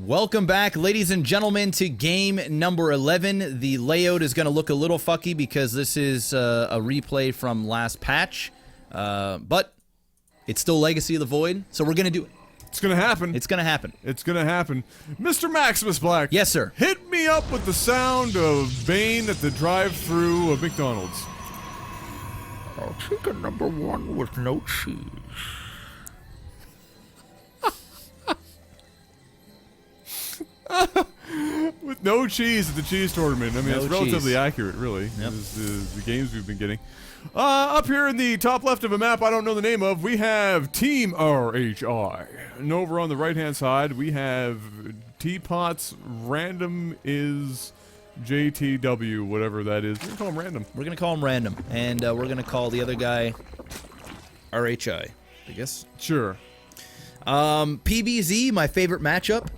Welcome back, ladies and gentlemen, to game number 11. The layout is going to look a little fucky because this is a replay from last patch, but it's still Legacy of the Void, so we're going to do it. It's going to happen. It's going to happen. It's going to happen. Mr. MaximusBlack. Yes, sir. Hit me up with the sound of Bane at the drive-thru of McDonald's. Chicken number 1 with no cheese. With no cheese at the cheese tournament. I mean, No it's relatively cheese. accurate, really. Yep. The games we've been getting. Up here in the top left of a map I don't know the name of, we have Team RHI. And over on the right-hand side, we have Teapot's Random is JTW, whatever that is. We're going to call him Random. We're going to call him Random, and we're going to call the other guy RHI, I guess. Sure. PBZ, my favorite matchup.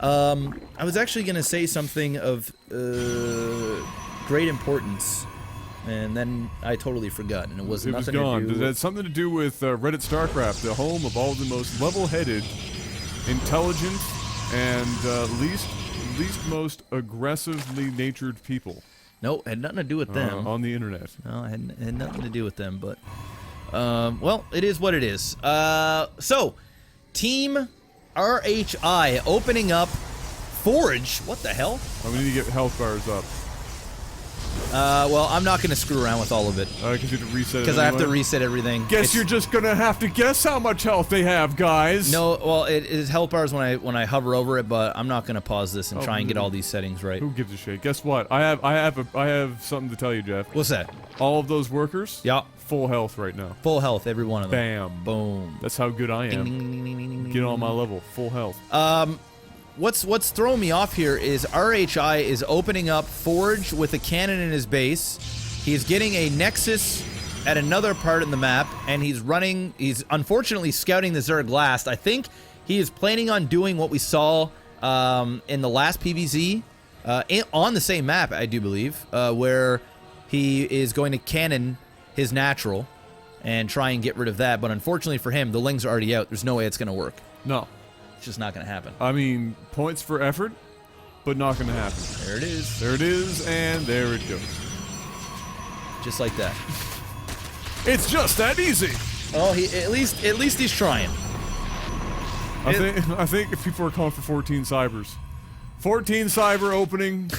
I was actually going to say something of great importance, and then I totally forgot, and it was nothing gone. to do It had something to do with Reddit StarCraft, the home of all the most level-headed, intelligent, and least most aggressively natured people. No, it had nothing to do with them. On the internet. No, it had nothing to do with them, but well, it is what it is. So, Team RHI opening up Forge. What the hell? We need to get health bars up. Well, I'm not going to screw around with all of it. Because you have to reset it Because I have to anyway? reset everything. Guess you're just gonna have to guess how much health they have, guys. No, well, it is health bars when I hover over it, but I'm not going to pause this and Oh, try and get all these settings right. Who gives a shit? Guess what? I have something to tell you, Jeff. What's that? All of those workers, Yeah, full health right now. full health, every one of them. Bam. Boom. That's how good I am. Ding, ding, ding, ding, ding, ding, Get on ding. my level, full health. What's throwing me off here is RHI is opening up Forge with a cannon in his base. He's getting a Nexus at another part in the map, and he's unfortunately scouting the Zerg last. I think he is planning on doing what we saw in the last PvZ on the same map, I do believe, where he is going to cannon his natural and try and get rid of that. But unfortunately for him, the Lings are already out. There's no way it's going to work. No. It's just not going to happen. I mean, points for effort, but not gonna happen. There it is. There it is, and there it goes. Just like that. It's just that easy. Oh, at least he's trying. I think if people are calling for 14 cybers. 14 cyber opening.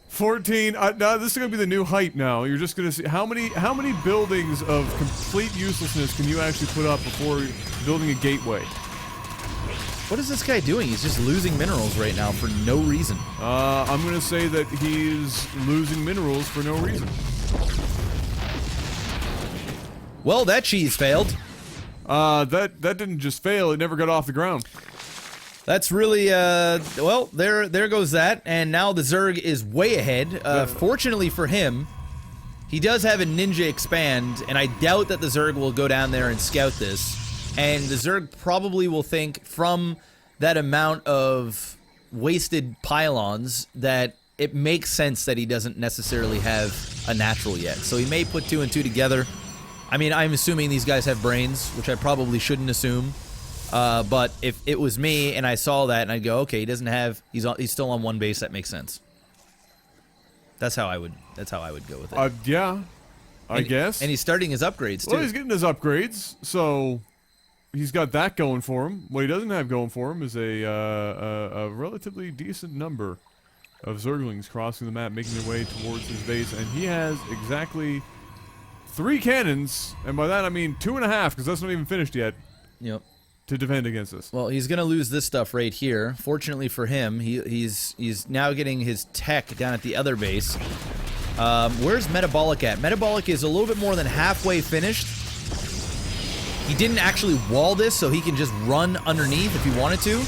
14. Now this is gonna be the new hype. Now you're just gonna see how many buildings of complete uselessness can you actually put up before building a gateway. What is this guy doing? He's just losing minerals right now for no reason. I'm gonna say that he's losing minerals for no reason. Well, that cheese failed. That didn't just fail. It never got off the ground. That's really, well, there goes that. And now the Zerg is way ahead. Fortunately for him, he does have a ninja expand, and I doubt that the Zerg will go down there and scout this. And the Zerg probably will think from that amount of wasted pylons that it makes sense that he doesn't necessarily have a natural yet. So he may put 2 and 2 together. I mean, I'm assuming these guys have brains, which I probably shouldn't assume. But if it was me and I saw that and I'd go, okay, he doesn't have, he's still on 1 base, that makes sense. That's how I would go with it. Yeah, I guess. And he's starting his upgrades too. Well, he's getting his upgrades, so he's got that going for him. What he doesn't have going for him is a relatively decent number of Zerglings crossing the map, making their way towards his base, and he has exactly 3 cannons, and by that I mean 2.5, because that's not even finished yet. Yep. To defend against this. Well, he's gonna lose this stuff right here. Fortunately for him, he's now getting his tech down at the other base. Where's Metabolic at? Metabolic is a little bit more than halfway finished. He didn't actually wall this, so he can just run underneath if he wanted to.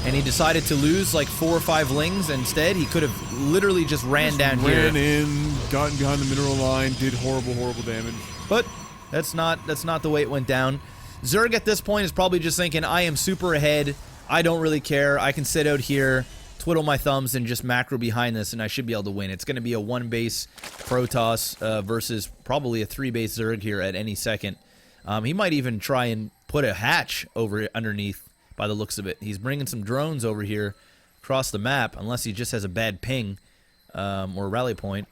And he decided to lose like 4 or 5 lings instead. He could have literally just ran down here. Ran in, gotten behind the mineral line, did horrible damage. But that's not the way it went down. Zerg at this point is probably just thinking, I am super ahead. I don't really care. I can sit out here, twiddle my thumbs, and just macro behind this, and I should be able to win. It's going to be a 1-base Protoss versus probably a 3-base Zerg here at any second. He might even try and put a hatch over underneath by the looks of it. He's bringing some drones over here across the map, unless he just has a bad ping or rally point.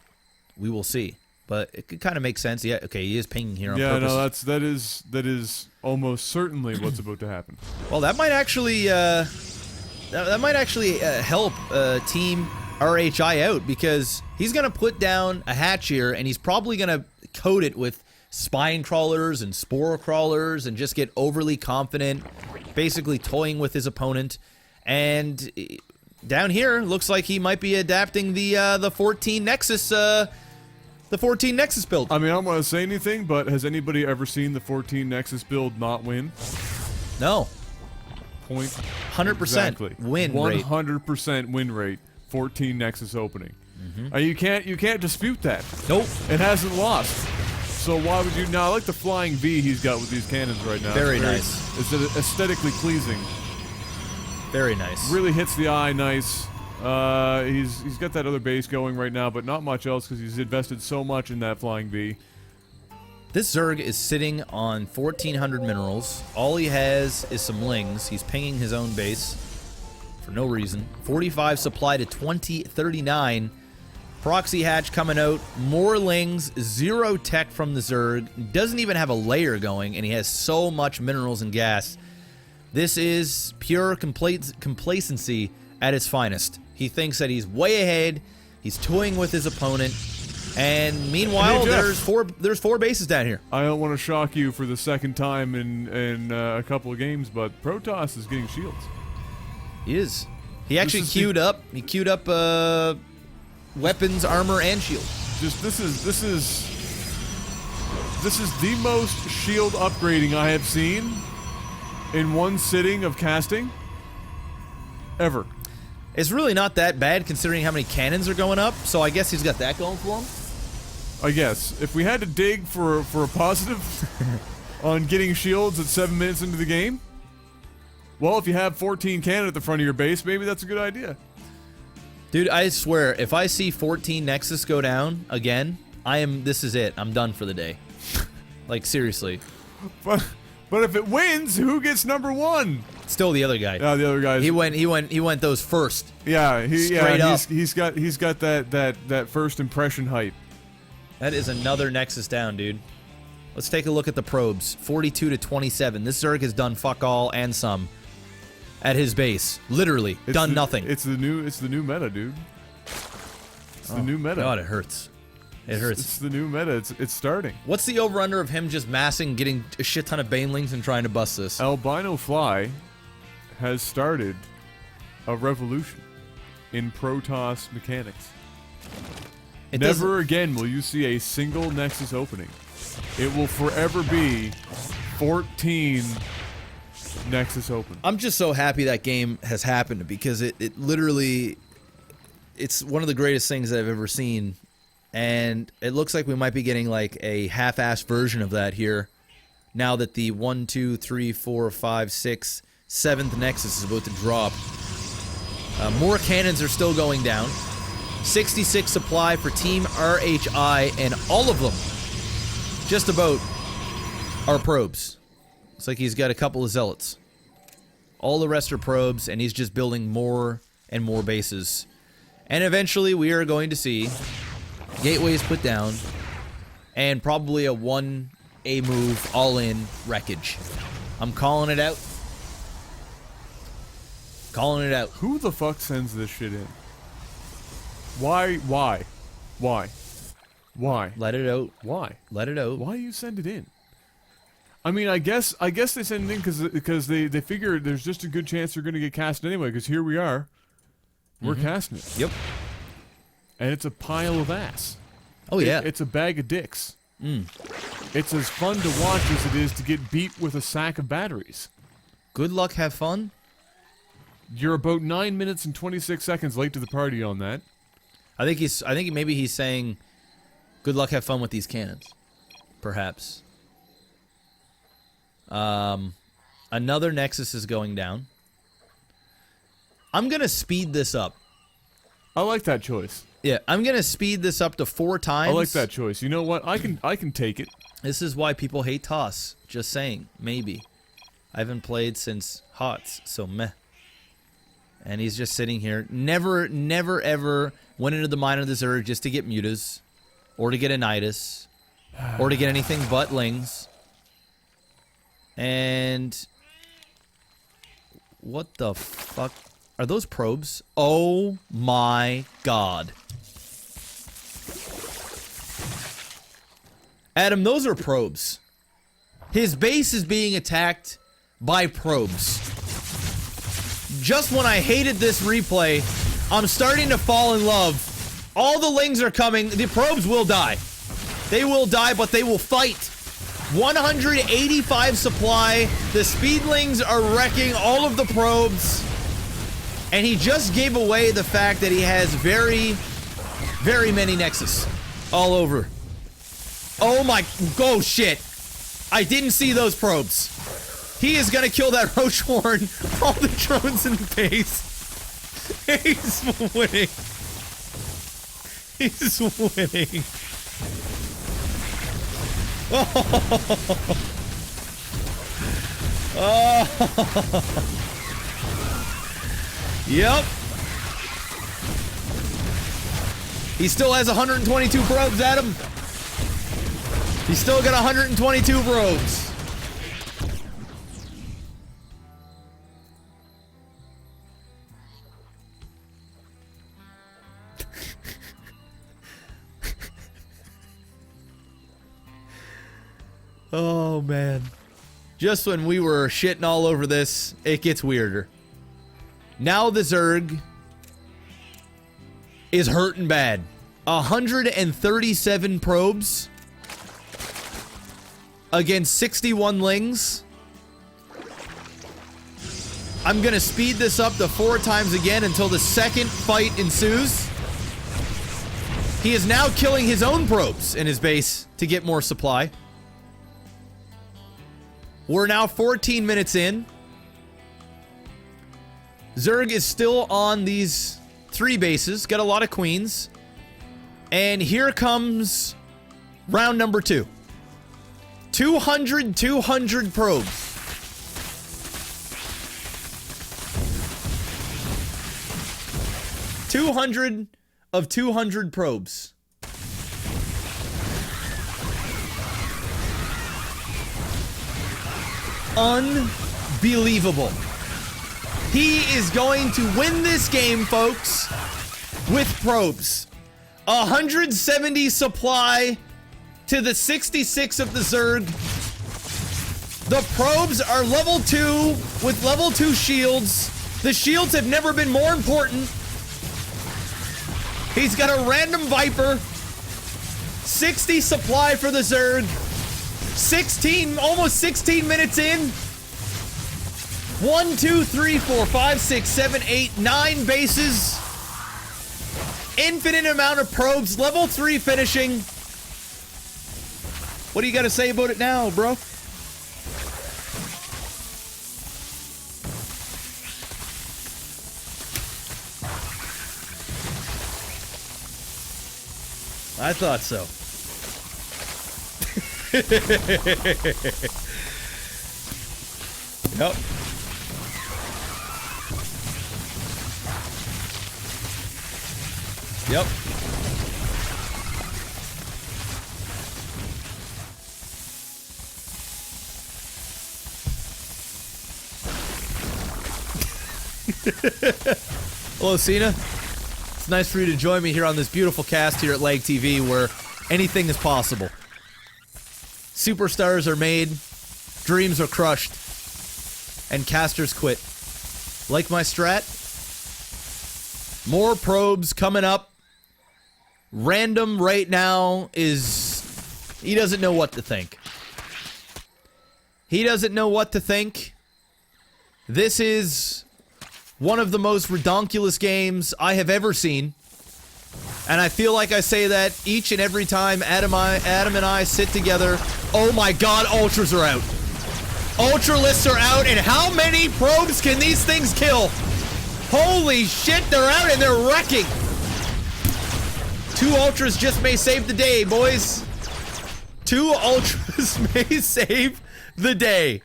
We will see. But it could kind of make sense. Yeah, okay, he is pinging here on purpose. Yeah, no, that is almost certainly what's about to happen. Well, that might actually help Team RHI out, because he's gonna put down a hatch here, and he's probably gonna coat it with spine crawlers and spore crawlers and just get overly confident, basically toying with his opponent. And down here, looks like he might be adapting the 14 Nexus. The 14 Nexus build. I mean, I don't want to say anything, but has anybody ever seen the 14 Nexus build not win? No. 100% 100% win rate. 100% win rate. 14 Nexus opening. You can't dispute that. Nope. It hasn't lost. So why would you? Now, I like the flying V he's got with these cannons right now. Very nice. It's aesthetically pleasing. Very nice. Really hits the eye nice. He's got that other base going right now, but not much else because he's invested so much in that flying V. This Zerg is sitting on 1,400 minerals. All he has is some lings. He's pinging his own base for no reason. 45 supply to 2039. Proxy hatch coming out. More lings. 0 tech from the Zerg. Doesn't even have a layer going, and he has so much minerals and gas. This is pure complacency at its finest. He thinks that he's way ahead. He's toying with his opponent. And meanwhile, hey, Jeff, there's four bases down here. I don't want to shock you for the second time in a couple of games, but Protoss is getting shields. He is. He actually queued up. He queued up weapons, armor, and shield. This is the most shield upgrading I have seen in one sitting of casting ever. It's really not that bad considering how many cannons are going up, so I guess he's got that going for him. I guess. If we had to dig for a positive on getting shields at 7 minutes into the game, well, if you have 14 cannon at the front of your base, maybe that's a good idea. Dude, I swear, if I see 14 Nexus go down again, this is it. I'm done for the day. Like, seriously. But if it wins, who gets number 1? Still the other guy. Yeah, the other guy. He went those first. Yeah, Straight up. He's got that first impression hype. That is another Nexus down, dude. Let's take a look at the probes. 42 to 27. This Zerg has done fuck all and some at his base. Literally done nothing. It's the new meta, dude. It's the new meta. God, it hurts. It hurts. It's the new meta. It's starting. What's the over-under of him just massing, getting a shit ton of banelings and trying to bust this? Albino Fly has started a revolution in Protoss mechanics. Never again will you see a single Nexus opening. It will forever be 14 Nexus open. I'm just so happy that game has happened because it literally, it's one of the greatest things that I've ever seen. And it looks like we might be getting like a half-assed version of that here now that the 1, 2, 3, 4, 5, 6, 7th Nexus is about to drop. More cannons are still going down. 66 supply for Team RHI, and all of them just about are probes. Looks like he's got a couple of zealots. All the rest are probes, and he's just building more and more bases. And eventually we are going to see gateways put down, and probably a 1A move all-in wreckage. I'm calling it out. Calling it out. Who the fuck sends this shit in? Why? Let it out. Why? Let it out. Why you send it in? I mean, I guess they send it in because they figure there's just a good chance they're going to get cast anyway, because here we are. We're casting it. Yep. And it's a pile of ass. Oh, yeah. It's a bag of dicks. It's as fun to watch as it is to get beat with a sack of batteries. Good luck, have fun. You're about 9 minutes and 26 seconds late to the party on that. I think maybe he's saying, good luck, have fun with these cannons. Perhaps. Another Nexus is going down. I'm gonna speed this up. I like that choice. Yeah, I'm gonna speed this up to 4 times. I like that choice. You know what? I can take it. This is why people hate TOS. Just saying. Maybe. I haven't played since HOTS, so meh. And he's just sitting here. Never, never, ever went into the mine of the Zerg just to get mutas. Or to get a Nidus. Or to get anything but Lings. And... what the fuck? Are those probes? Oh my god. Adam, those are probes. His base is being attacked by probes. Just when I hated this replay, I'm starting to fall in love. All the Lings are coming. The probes will die. They will die, but they will fight. 185 supply. The Speedlings are wrecking all of the probes. And he just gave away the fact that he has very, very many Nexus all over. Oh my, oh shit. I didn't see those probes. He is gonna kill that Rochewarn. All the drones in the base. He's winning. He's winning. Oh. Oh. Yep. He still has 122 probes, Adam. He's still got 122 probes. Oh, man. Just when we were shitting all over this, it gets weirder. Now the Zerg is hurting bad. 137 probes against 61 Lings. I'm gonna speed this up to 4 times again until the second fight ensues. He is now killing his own probes in his base to get more supply. We're now 14 minutes in. Zerg is still on these 3 bases. Got a lot of queens. And here comes round number 2. 200 probes. $200 of 200 probes. Unbelievable. He is going to win this game, folks, with probes. 170 supply to the 66 of the Zerg. The probes are level 2 with level 2 shields. The shields have never been more important. He's got a random Viper. 60 supply for the Zerg. 16, almost 16 minutes in. 1, 2, 3, 4, 5, 6, 7, 8, 9 bases. Infinite amount of probes. Level 3 finishing. What do you got to say about it now, bro? I thought so. Yep. Yep. Hello, Cena. It's nice for you to join me here on this beautiful cast here at LAGTV where anything is possible. Superstars are made, dreams are crushed, and casters quit. Like my strat? More probes coming up. Random right now is... he doesn't know what to think. He doesn't know what to think. This is one of the most redonkulous games I have ever seen. And I feel like I say that each and every time Adam and I sit together. Oh my god, Ultras are out. Ultralisks are out, and how many probes can these things kill? Holy shit, they're out and they're wrecking. 2 Ultras just may save the day, boys. 2 Ultras may save the day.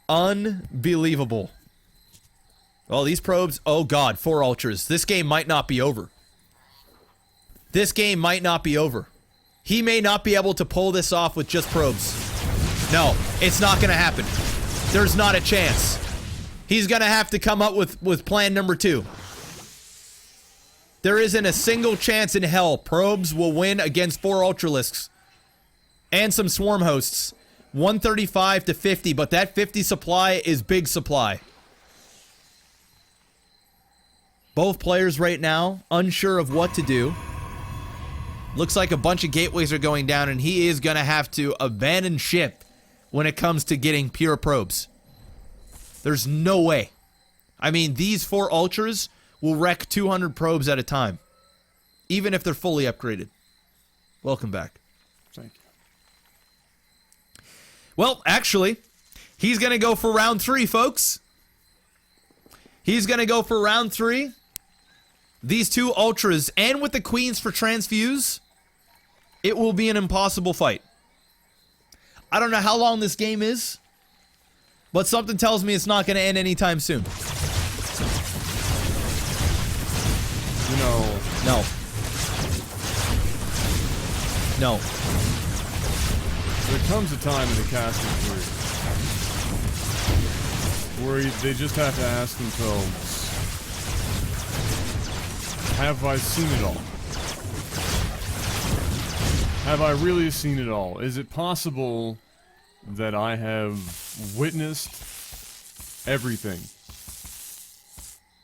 Unbelievable. Oh, these probes. Oh, God. 4 ultras. This game might not be over. This game might not be over. He may not be able to pull this off with just probes. No, it's not going to happen. There's not a chance. He's going to have to come up with plan number 2. There isn't a single chance in hell probes will win against 4 Ultralisks. And some swarm hosts. 135 to 50, but that 50 supply is big supply. Both players right now unsure of what to do. Looks like a bunch of gateways are going down, and he is going to have to abandon ship when it comes to getting pure probes. There's no way. I mean, these 4 ultras will wreck 200 probes at a time, even if they're fully upgraded. Welcome back. Thank you. Well, actually, he's going to go for round 3, folks. He's going to go for round 3. These 2 ultras, and with the queens for transfuse, it will be an impossible fight. I don't know how long this game is, but something tells me it's not going to end anytime soon. You know... No. No. There comes a time in the casting career where they just have to ask themselves, have I seen it all? Have I really seen it all? Is it possible that I have witnessed everything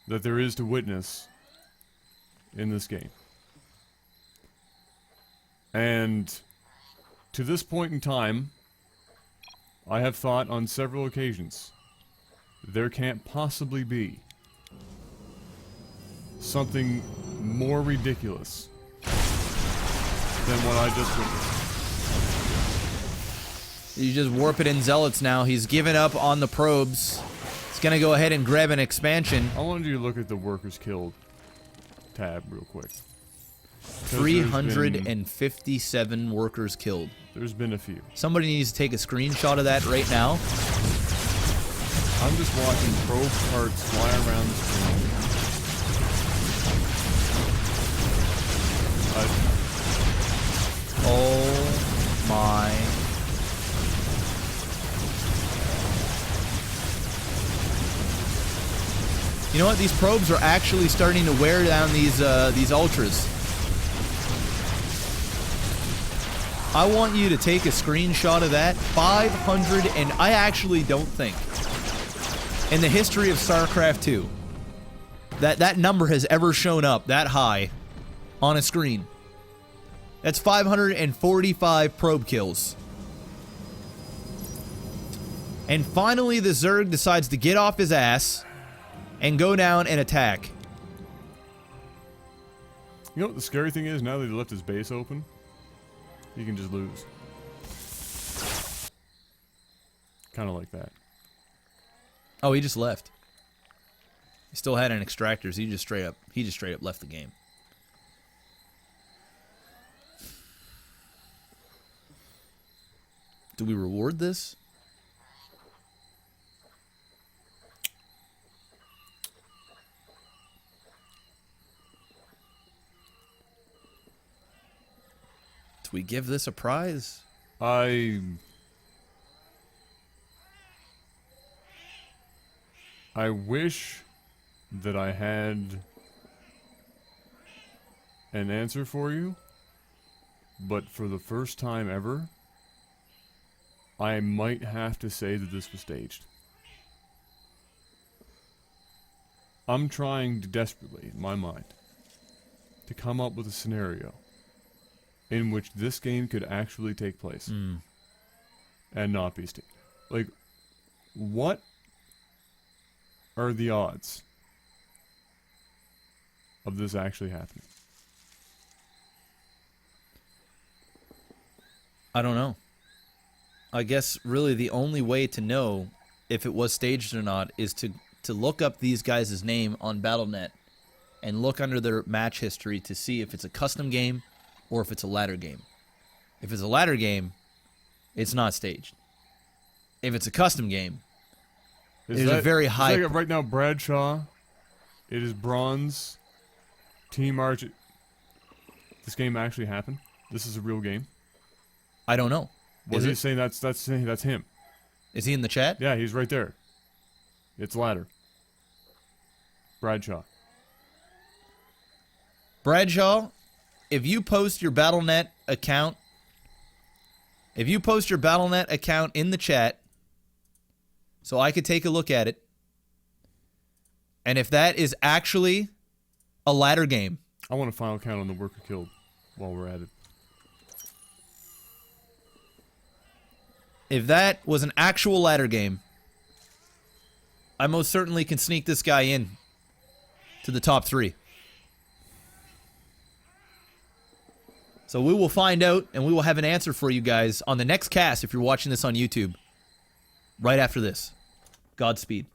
that there is to witness in this game? And to this point in time, I have thought on several occasions, there can't possibly be something more ridiculous than what I just witnessed. You just warp it in Zealots now. He's given up on the probes. He's going to go ahead and grab an expansion. I wanted you to look at the workers killed tab real quick. 357 workers killed. There's been a few. Somebody needs to take a screenshot of that right now. I'm just watching probe parts fly around the screen. Oh my. You know what? These probes are actually starting to wear down these ultras. I want you to take a screenshot of that. 500, and I actually don't think in the history of StarCraft 2 that number has ever shown up that high on a screen. That's 545 probe kills. And finally, the Zerg decides to get off his ass and go down and attack. You know what the scary thing is? Now that he left his base open, he can just lose. Kind of like that. Oh, he just left. He still had an extractor, so he just straight up left the game. Do we reward this? Do we give this a prize? I wish that I had an answer for you, but for the first time ever, I might have to say that this was staged. I'm trying to desperately, in my mind, to come up with a scenario in which this game could actually take place and not be staged. Like, what are the odds of this actually happening? I don't know. I guess really the only way to know if it was staged or not is to look up these guys' name on Battle.net and look under their match history to see if it's a custom game or if it's a ladder game. If it's a ladder game, it's not staged. If it's a custom game, Is It is a very high. like right now, Bradshaw. It is bronze. Team Arch. This game actually happened. This is a real game. I don't know. Well, Is he's it? saying that's him. Is he in the chat? Yeah, he's right there. It's ladder. Bradshaw. Bradshaw, if you post your Battle.net account, in the chat, so I could take a look at it, and if that is actually a ladder game, I want a final count on the worker killed while we're at it. if that was an actual ladder game, I most certainly can sneak this guy in to the top 3. So we will find out, and we will have an answer for you guys on the next cast if you're watching this on YouTube. Right after this. Godspeed.